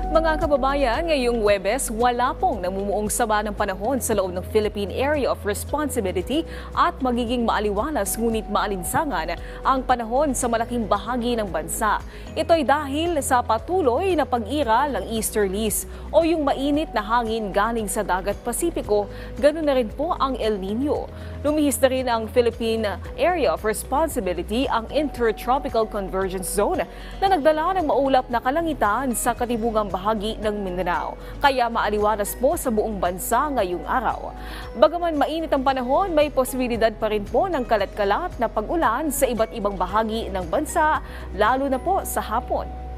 Mga kababayan, ngayong Huwebes, wala pong namumuong sama ng panahon sa loob ng Philippine Area of Responsibility at magiging maaliwalas ngunit maalinsangan ang panahon sa malaking bahagi ng bansa. Ito'y dahil sa patuloy na pag-iral ng easterlies o yung mainit na hangin galing sa dagat Pasipiko, ganoon na rin po ang El Nino. Lumihis na rin ang Philippine Area of Responsibility, ang Intertropical Convergence Zone, na nagdala ng maulap na kalangitan sa katibungang bahagi ng Mindanao. Kaya maaliwalas po sa buong bansa ngayong araw. Bagaman mainit ang panahon, may posibilidad pa rin po ng kalat-kalat na pag-ulan sa iba't ibang bahagi ng bansa, lalo na po sa hapon.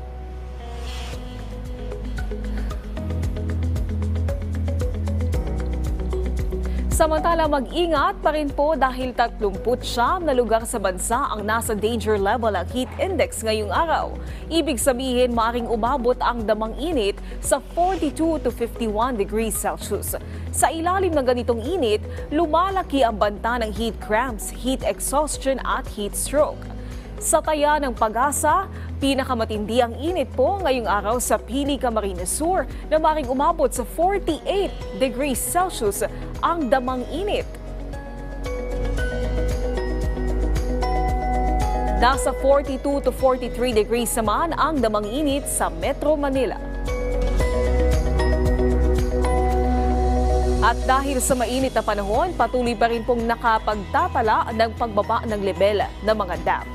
Samantala, mag-ingat pa rin po dahil 39 na lugar sa bansa ang nasa danger level ng heat index ngayong araw. Ibig sabihin, maaaring umabot ang damang init sa 42 to 51 degrees Celsius. Sa ilalim ng ganitong init, lumalaki ang banta ng heat cramps, heat exhaustion at heat stroke. Sa taya ng Pag-asa, pinakamatindi ang init po ngayong araw sa Pili, Camarines Sur na maaaring umabot sa 48 degrees Celsius ang damang init. Nasa 42 to 43 degrees naman ang damang init sa Metro Manila. At dahil sa mainit na panahon, patuloy pa rin pong nakapagtatala ng pagbaba ng lebel ng mga dam.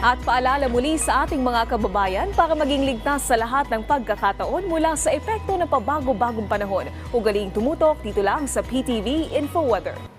At paalala muli sa ating mga kababayan para maging ligtas sa lahat ng pagkakataon mula sa epekto ng pabago-bagong panahon. Ugaling tumutok dito lang sa PTV InfoWeather.